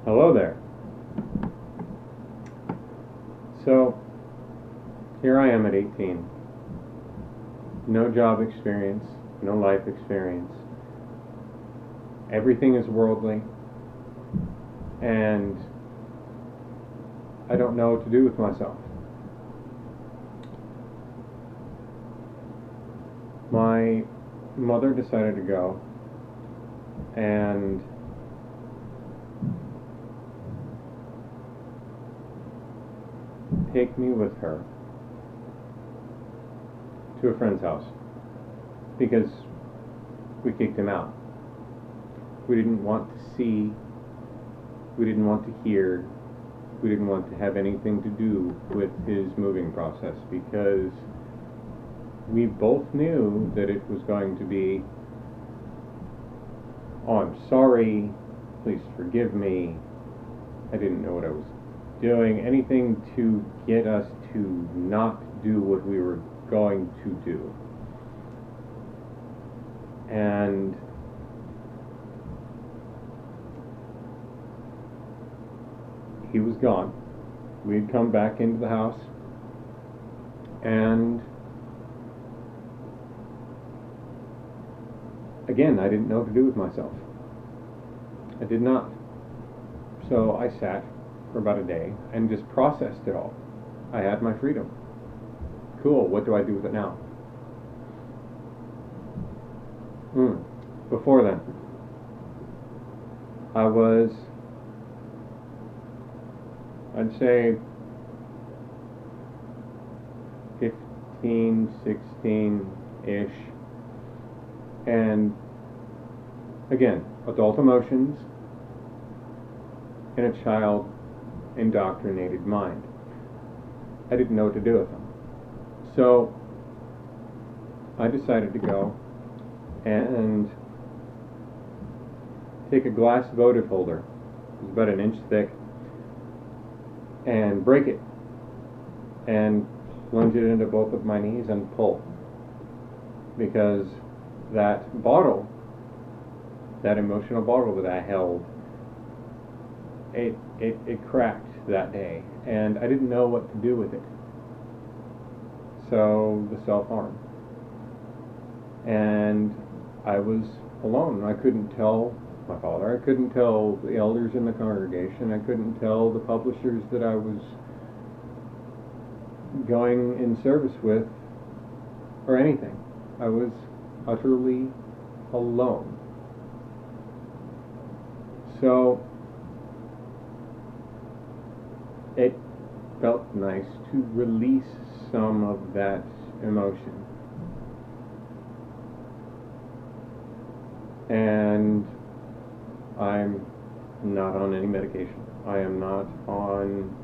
Hello there. So, here I am at 18. No job experience, no life experience. Everything is worldly, and I don't know what to do with myself. My mother decided to go and take me with her to a friend's house because we kicked him out. We didn't want to see, we didn't want to hear, we didn't want to have anything to do with his moving process because we both knew that it was going to be, oh, I'm sorry, please forgive me, I didn't know what I was doing, anything to get us to not do what we were going to do. And he was gone. We'd come back into the house, and again, I didn't know what to do with myself. I did not. So I sat for about a day and just processed it all. I had my freedom. Cool, what do I do with it now? Before then, I was, I'd say, 15, 16-ish. And again, adult emotions in a child indoctrinated mind. I didn't know what to do with them. So I decided to go and take a glass votive holder, it was about an inch thick, and break it and plunge it into both of my knees and pull, because that bottle, that emotional bottle that I held, it cracked that day, and I didn't know what to do with it. So the self-harm, and I was alone. I couldn't tell my father, I couldn't tell the elders in the congregation, I couldn't tell the publishers that I was going in service with, or anything. I was utterly alone. So it felt nice to release some of that emotion. And I'm not on any medication. I am not on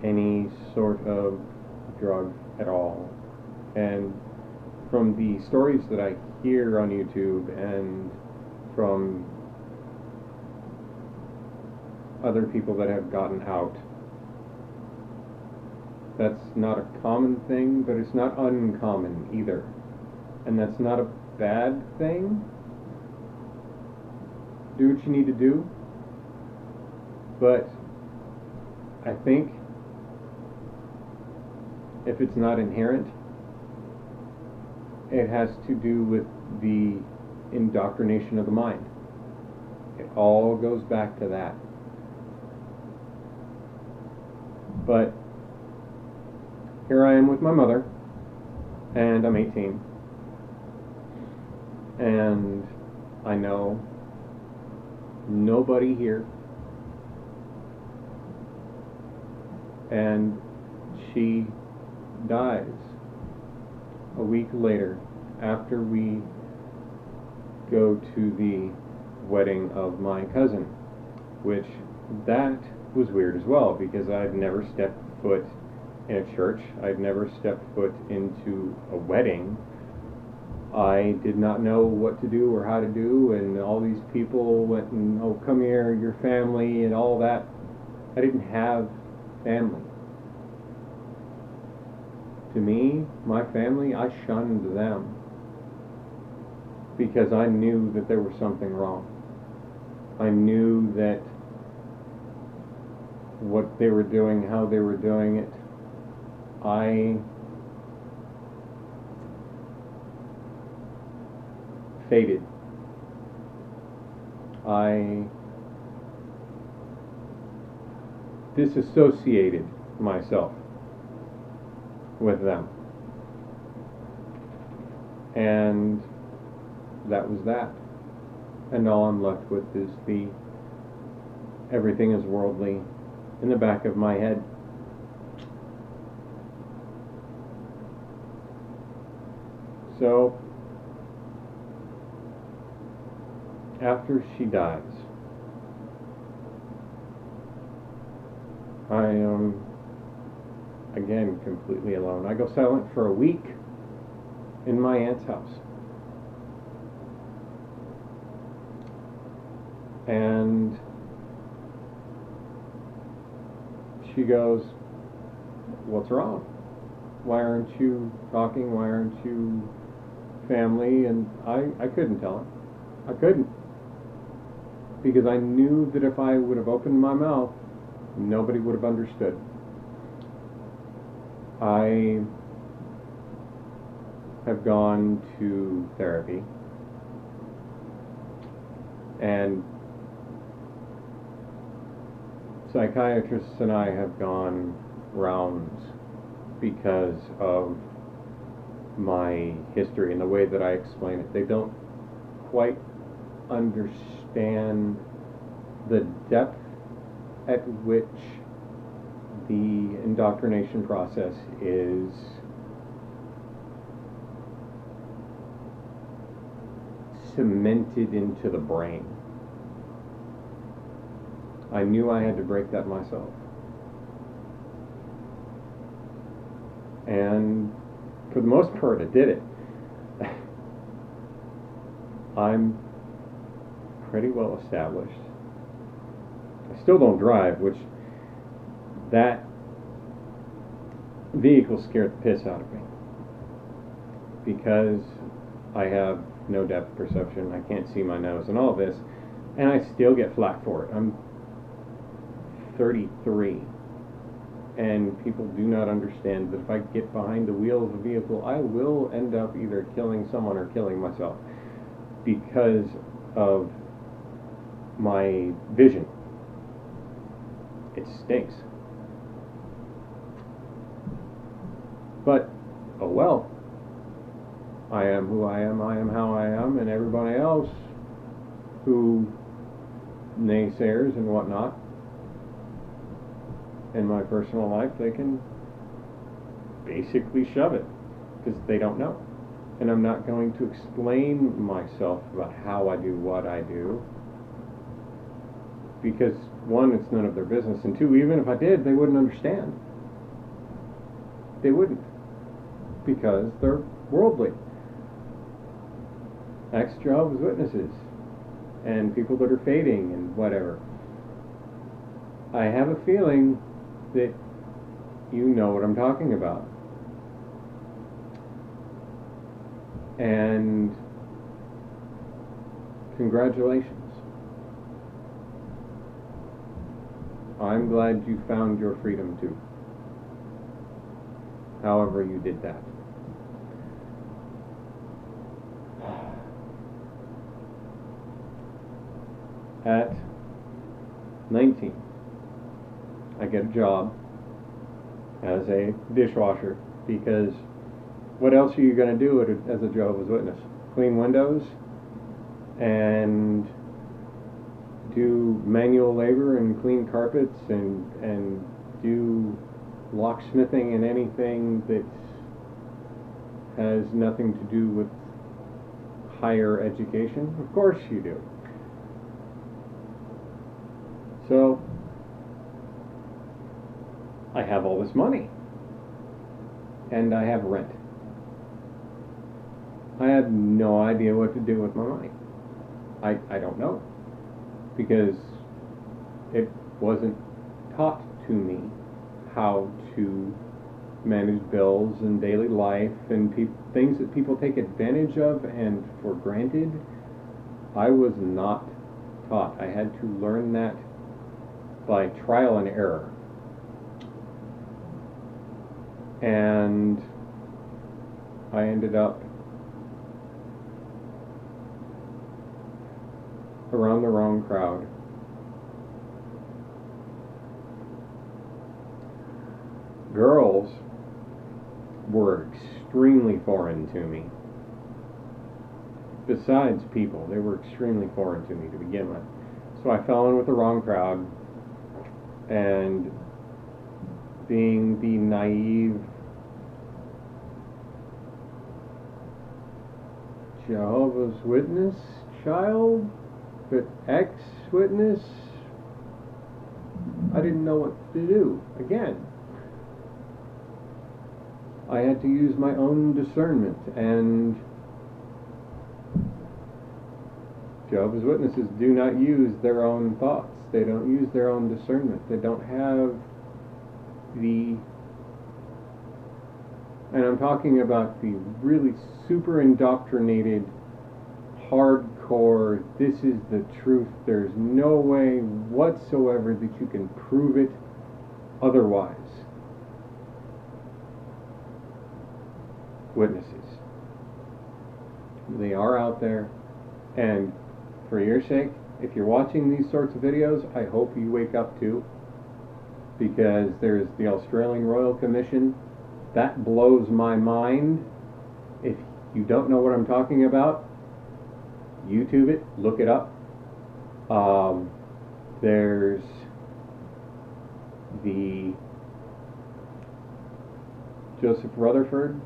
any sort of drug at all. And from the stories that I hear on YouTube and from other people that have gotten out, that's not a common thing, but it's not uncommon either. And that's not a bad thing. Do what you need to do. But I think if it's not inherent, it has to do with the indoctrination of the mind. It all goes back to that. But here I am with my mother, and I'm 18, and I know nobody here, and she dies a week later after we go to the wedding of my cousin, which that was weird as well, because I'd never stepped foot in a church, I'd never stepped foot into a wedding. I did not know what to do or how to do, and all these people went and, oh, come here, your family, and all that. I didn't have family. To me, my family, I shunned them because I knew that there was something wrong. I knew that what they were doing, how they were doing it. I faded. I disassociated myself with them. And that was that. And all I'm left with is the everything is worldly in the back of my head. So, after she dies, I am again completely alone. I go silent for a week in my aunt's house. And she goes, "What's wrong? Why aren't you talking? Why aren't you family?" And I couldn't tell her. I couldn't. Because I knew that if I would have opened my mouth, nobody would have understood. I have gone to therapy, and psychiatrists and I have gone rounds because of my history and the way that I explain it. They don't quite understand the depth at which the indoctrination process is cemented into the brain. I knew I had to break that myself. And for the most part, I did it. I'm pretty well established. I still don't drive, which that vehicle scared the piss out of me. Because I have no depth perception, I can't see my nose and all this, and I still get flack for it. I'm 33, and people do not understand that if I get behind the wheel of a vehicle, I will end up either killing someone or killing myself because of my vision. It stinks. But, oh well. I am who I am how I am, and everybody else who naysayers and whatnot in my personal life, they can basically shove it because they don't know. And I'm not going to explain myself about how I do what I do, because one, it's none of their business, and two, even if I did, they wouldn't understand. They wouldn't, because they're worldly. Ex-Jehovah's Witnesses and people that are fading and whatever. I have a feeling that you know what I'm talking about. And congratulations. I'm glad you found your freedom too. However you did that. At 19, I get a job as a dishwasher, because what else are you going to do as a Jehovah's Witness? Clean windows and do manual labor and clean carpets and do locksmithing and anything that has nothing to do with higher education? Of course you do. So, I have all this money, and I have rent. I have no idea what to do with my money. I don't know, because it wasn't taught to me how to manage bills and daily life and things that people take advantage of and for granted. I was not taught. I had to learn that by trial and error. And I ended up around the wrong crowd. Girls were extremely foreign to me. Besides people, they were extremely foreign to me to begin with. So I fell in with the wrong crowd, and being the naive Jehovah's Witness child, but ex-witness, I didn't know what to do. Again, I had to use my own discernment, and Jehovah's Witnesses do not use their own thoughts. They don't use their own discernment. They don't have the, and I'm talking about the really super indoctrinated, hardcore, this is the truth, there's no way whatsoever that you can prove it otherwise. Witnesses. They are out there, and for your sake, if you're watching these sorts of videos, I hope you wake up too, because there's the Australian Royal Commission. That blows my mind. If you don't know what I'm talking about, YouTube it, look it up. There's the Joseph Rutherford,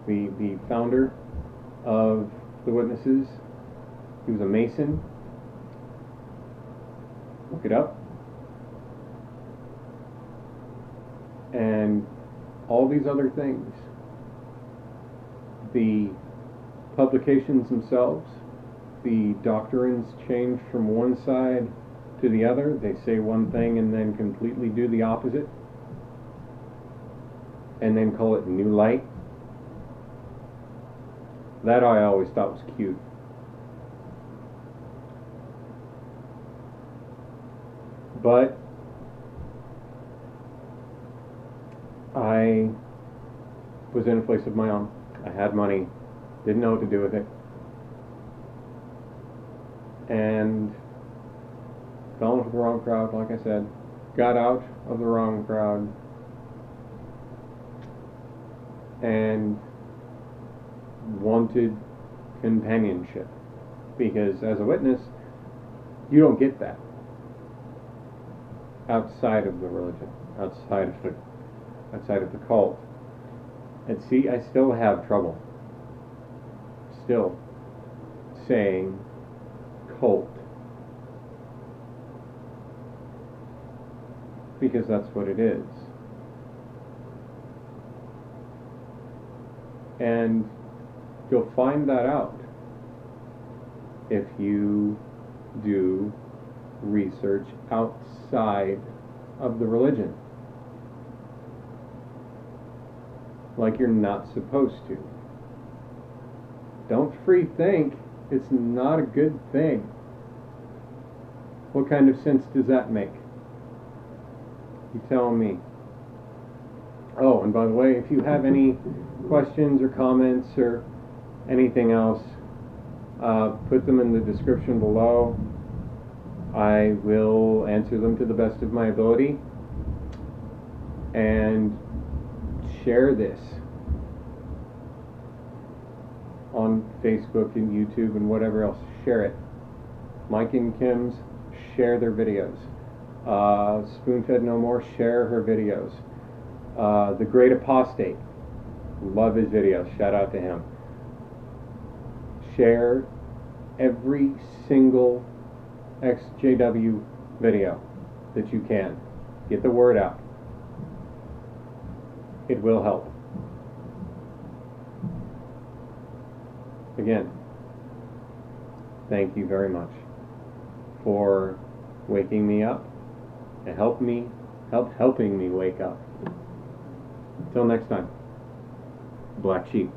the founder of the Witnesses. He was a Mason. Look it up. And all these other things. The publications themselves, the doctrines change from one side to the other. They say one thing and then completely do the opposite, and then call it New Light. That I always thought was cute. But I was in a place of my own. I had money, didn't know what to do with it, and fell into the wrong crowd, like I said. Got out of the wrong crowd, and wanted companionship, because as a witness, you don't get that outside of the religion, outside of the cult. And see, I still have trouble still saying cult, because that's what it is. And you'll find that out if you do research outside of the religion, like you're not supposed to. Don't free think. It's not a good thing. What kind of sense does that make? You tell me. Oh, and by the way, if you have any questions or comments or anything else, put them in the description below. I will answer them to the best of my ability. And share this on Facebook and YouTube and whatever else. Share it. Mike and Kim's, share their videos. Spoonfed No More, share her videos. The Great Apostate, love his videos, shout out to him. Share every single XJW video that you can. Get the word out. It will help. Again, thank you very much for waking me up and helping me wake up. Until next time, Black Sheep.